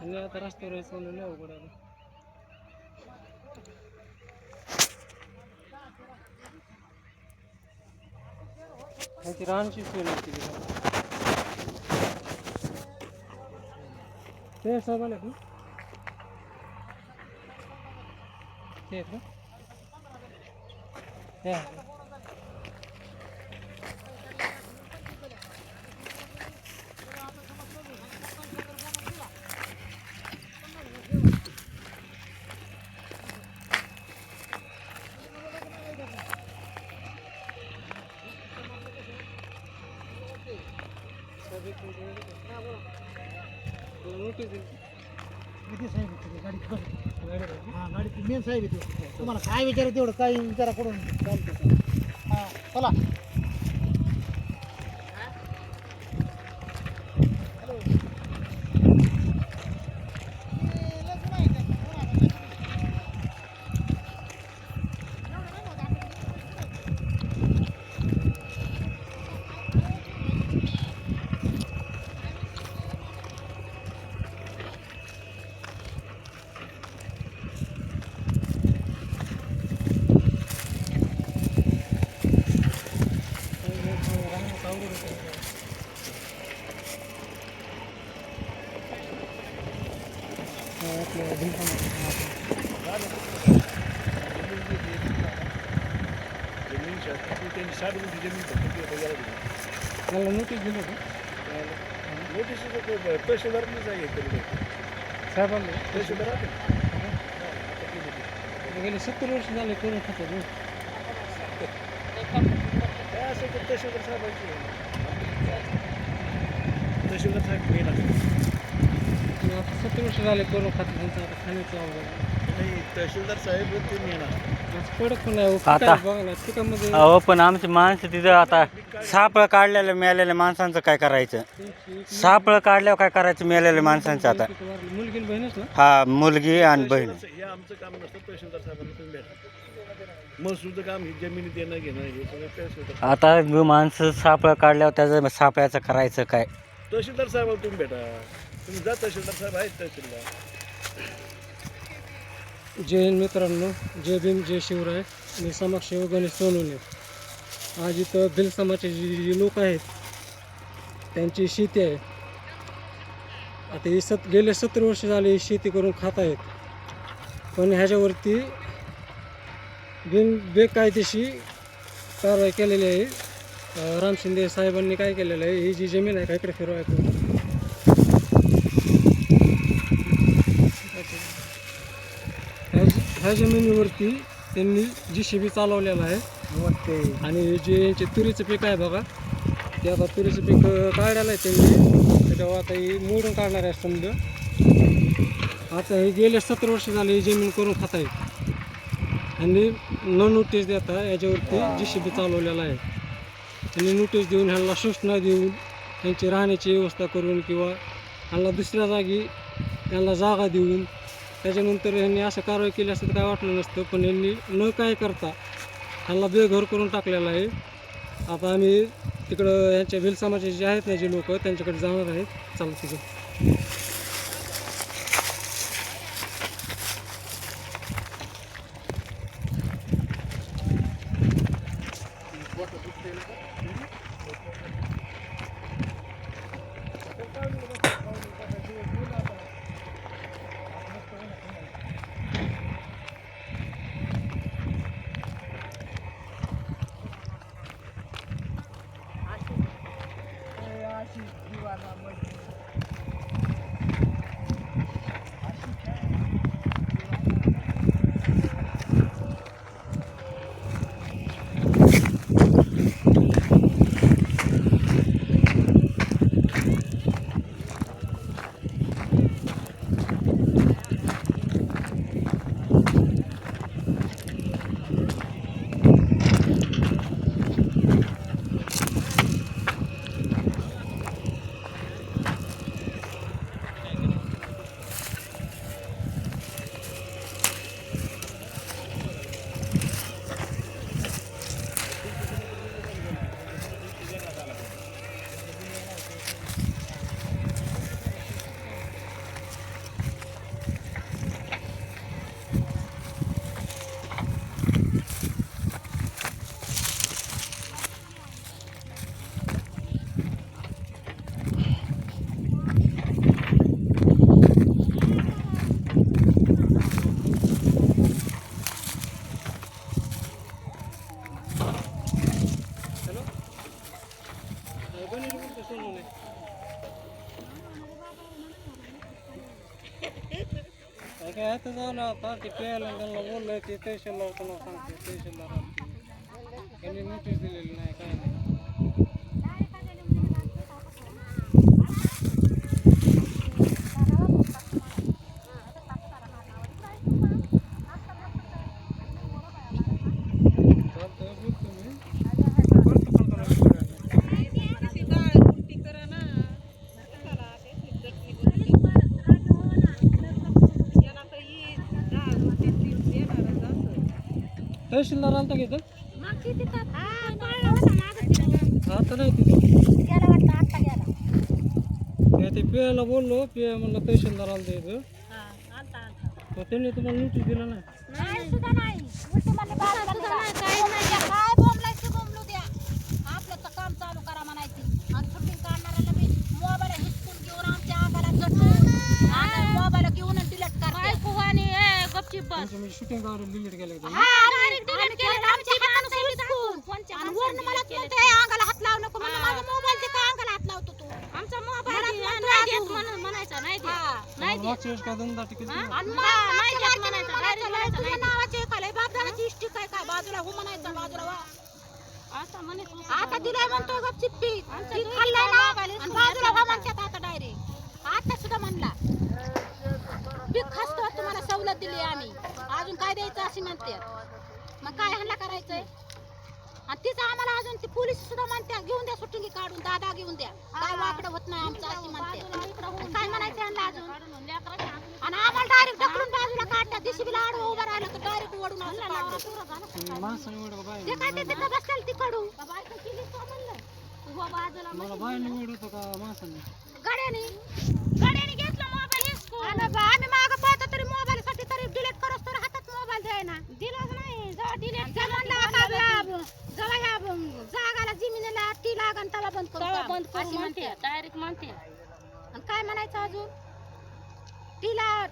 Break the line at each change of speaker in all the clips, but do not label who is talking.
आणि आता रस्त्यावर यायचं म्हणून लय अवघड आहे. ह्याची रानची सोय नाही केली का? ते साहेब आले ना ते आहेत का ते आहेत का?
किती साहेब आहे गाडी हां गाडी मेन साहेब आहे तुम्हाला काय विचारायचं तेवढं काय विचारा करून चालतं हां चला
मला नोटीस दिलं का
तहसीलदारनीच आहे
साहेबांना
तहसीलदार
गेले 70 वर्ष झाले करून खातात
काय असं तर तहसीलदार साहेबांची तहसीलदार साहेब मेन असतात.
आता 70 वर्ष झाले करून खातात त्यांचं आता खाण्याचं अवघड
नाही तहसीलदार साहेब ते मेन असतात.
कडक पण आहे
आता-
बघा ना पिकामध्ये
अहो पण आमची माणसं तिथं आता सापळं काढलेलं मेलेल्या माणसांचं काय करायचं? सापळं काढल्यावर काय करायचं मेलेल्या माणसांचं आता?
मुलगी आणि बहीणच ना
हा मुलगी आणि बहीण.
हे आमचं काम नसतं तहसीलदार साहेबांना तुम्ही भेटा महसूलचं काम हे जमिनी देणं घेणं हे सगळं तहसीलदार
आता माणसं सापळं काढल्यावर त्याचं सापळ्याचं करायचं काय?
तहसीलदार साहेबाला तुम्ही भेटा तुम्ही जा तहसीलदार साहेब आहेत तहसीलदार.
जय हिंद मित्रांनो जय भीम जय शिवराय मी समाजसेवक गणेश सोनवणे. आज इथं भिल समाजाचे जे लोक आहेत त्यांची शेती आहे. आता ही गेले 70 वर्ष झाले ही शेती करून खात आहेत पण ह्याच्यावरती बेकायदेशीर कारवाई केलेली आहे. राम शिंदे साहेबांनी काय केलेलं आहे ही जी जमीन आहे का इकडे फिरवायचं ह्या जमिनीवरती त्यांनी JCB चालवलेला आहे आणि जे यांचे तुरीचं पीक आहे बघा ते आता तुरीचं पीक काढलेलं आहे त्यांनी त्याच्यावर आता ही मोडून काढणार आहे समजा. आता हे गेले 70 वर्ष झाले ही जमीन करून खात आहेत आणि न नोटीस देता याच्यावरती JCB चालवलेला आहे. त्यांनी नोटीस देऊन ह्यांना सूचना देऊन त्यांची राहण्याची व्यवस्था करून किंवा ह्यांना दुसऱ्या जागी त्यांना जागा देऊन त्याच्यानंतर ह्यांनी असं कारवाई केली असतं तर काय वाटलं नसतं पण यांनी न काय करता ह्यांना बेघर करून टाकलेलं आहे. आता आम्ही तिकडं यांच्या भिल समाजाचे जे आहेत ना जे लोक त्यांच्याकडे जाणार आहेत. चला तिकडे सोडलं नाही. काय आता झालं आता ते प्यायला त्यांना बोललं ते तहसीलदार कोणा सांगते तहसीलदार त्यांनी नोटीस दिलेली नाही काय नाही. चालतंय बोलतो मी करतो पण तहसीलदार आलता की इथं? आता नाही तिथे ते पियाला बोललो पिया म्हणलं तहसीलदार आलता इथं तर त्यांनी तुम्हाला नोटीस दिलं नाही.
आपलं तर काम चालू करा म्हणायची आणि शूटिंग काढणाऱ्याला मी मोबाईल हिसकून घेऊन आमच्या अंगाला चढून मोबाईल घेऊन डिलीट करा गपचिप बस
तुमचं म्हणजे शूटिंग काढून डिलीट केलं का तुम्ही?
मला म्हणते अंगाला हात लावू नको म्हणून माझा मोबाईल ते काय अंगाला हात लावतो तू आमचा मोबाईल म्हणायचा नाही
तुम्हाला मागच्या वेळेस काय धंदा टिकीट दिला?
तुझ्या नावाचे काय बापदाची इष्टिक काय काय बाजूला हो म्हणायचं बाजूला वा आता दिलाय म्हणतो गपचिप पीक खाल्लाय ना आणि बाजूला वा म्हणतात आता डायरेक्ट आता सुद्धा म्हणला पीक खासतो तुम्हाला सवलत दिली आम्ही अजून काय द्यायचं अशी म्हणते मग काय हल्ला करायचंय आणि तिचं आम्हाला अजून ती पोलीस सुद्धा म्हणते घेऊन द्या सुट्टी काढून दादा घेऊन द्या काय वाकडं होत नाही आमचं अशी म्हणते काय म्हणायचं यांना अजून आणि आम्हाला डायरेक्ट ढकलून बाजूला काढतात दिशेला आडवं उभं राहिलं तर डायरेक्ट ओढून असं काढलं.
तुम्ही माणसाने एवढं का
ते
बाहेर
काय ते तिथं बसलेलं तिकडून
मला बाहेर निवड होतं का माणसाने?
गाड्याने घेतला मोबाईल हिसकून आम्ही मागं पाहतो तरी मोबाईल साठी तरी डिलीट करत तर हातात मोबाईल द्यायना दिलाच नाही जेव्हा डिलीट जेव्हा ह्या जागाला जमिनीला ती लागन तेव्हा बंद करू अशी म्हणते डायरेक्ट म्हणते आणि काय म्हणायचं अजून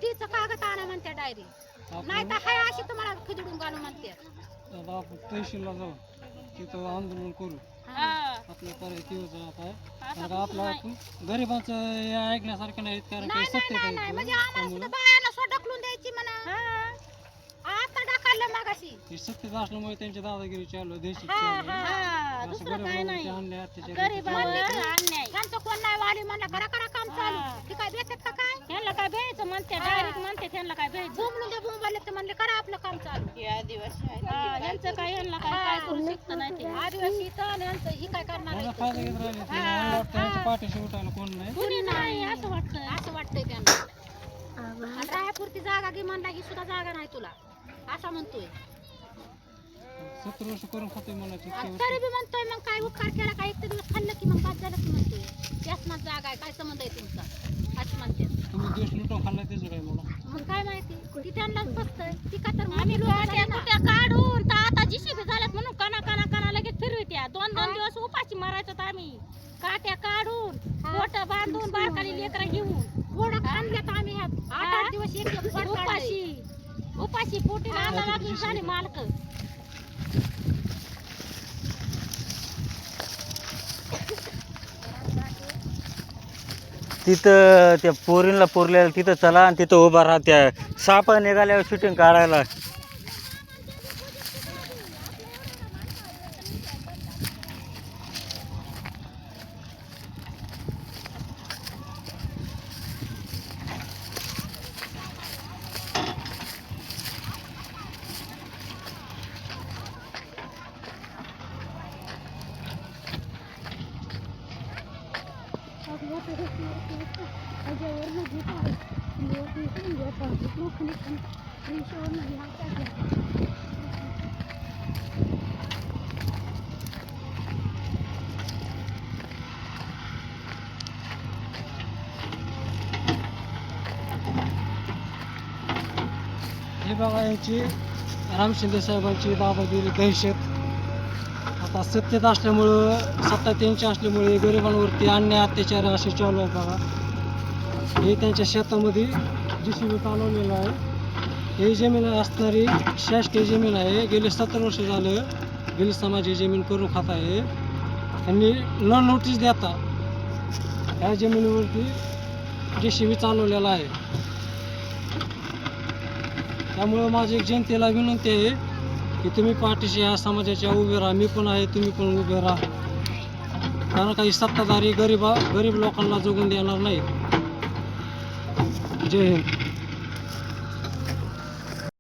टीचं कागद आणा म्हणते डायरेक्ट नाही तर हाय अशी तुम्हाला खिदडून घालू म्हणते
आता आपण तहसीलला जाऊ तिथं आंदोलन करू आपल्या पर्याय तेच आहे कारण का आपलं गरिबांचं हे ऐकण्यासारखं नाही कारण काही सत्य
नाही
नाही
म्हणजे आम्हाला सुद्धा बायाला सुद्धा ढकलून द्यायची म्हणा आता ढकललं मागाशी
हे सत्य असल्यामुळे त्यांची दादागिरी चालू आहे, देशी चालू आहे. असं गरिबांचे अन्याय अत्याचार
त्यांचं कोण नाही वाली म्हणलं करा करा काम चालू ते काय भेटत का काय त्यांना काय भेटायचं म्हणते डायरेक्ट म्हणते त्यांना काय भेटायचं बोंबलून दे बोंबाले ते म्हणले करा आपलं काम चालू आदिवासी यांचं काय यांना काय करू शकत नाही ते आदिवासी तर यांचं ही काय करणार
माझा फायदा घेत राहिले ते. मला वाटतं त्यांच्या पाठीशी उठायला कोण नाही.
कुणी नाही असं वाटतंय त्यांना आणि रायापुरती जागा घे म्हणला ही सुद्धा जागा नाही तुला असा म्हणतोय
70 वर्ष करून खातोय मला
तरी बी म्हणतोय मग काय उपकार केला काय एक दिवस खाल्लं की मग बाद झालं की म्हणतोय त्यासनात जागा आहे काय संबंध आहे तुमचा असं म्हणते
तुम्ही देश लुटून खाल्ला त्याचं काय मला
मग काय माहिती ती त्यांनाच बसतंय ती का तर आम्ही कुठ्या काढून तर आता जिशिबी झाल्यात म्हणून कणा लगेच फिरवित्या 2-2 दिवस उपाशी मारायचो आम्ही काट्या काढून पोट बांधून बारकाली लेकरं घेऊन गोड आणल्यात आम्ही 8-8 दिवस एक उपाशी पोटी राहता लागून झाले मालक
तिथं त्या पोरींला पोरल्याला तिथं चला आणि तिथं उभा राहा त्या साप निघाल्यावर शूटिंग काढायला.
हे बघा यांची राम शिंदे साहेबांची दादागिरी दहशत आता सत्तेत असल्यामुळं सत्ता त्यांची असल्यामुळे गरिबांवरती अन्याय अत्याचार असे चालू आहेत बघा. हे त्यांच्या शेतामध्ये JCB चालवलेलं आहे. ही जमीन असणारी शासकीय जमीन आहे. गेले 70 वर्ष झालं गेली समाजी जमीन करून खात आहे. त्यांनी न नोटीस देता ह्या जमिनीवरती JCB चालवलेला आहे. त्यामुळं माझी एक जनतेला विनंती आहे की तुम्ही पाठीशी ह्या समाजाच्या उभे राहा. मी पण आहे, तुम्ही पण उभे राहा. कारण काही सत्ताधारी गरीब लोकांना जगून देणार नाहीत. जय हिंद.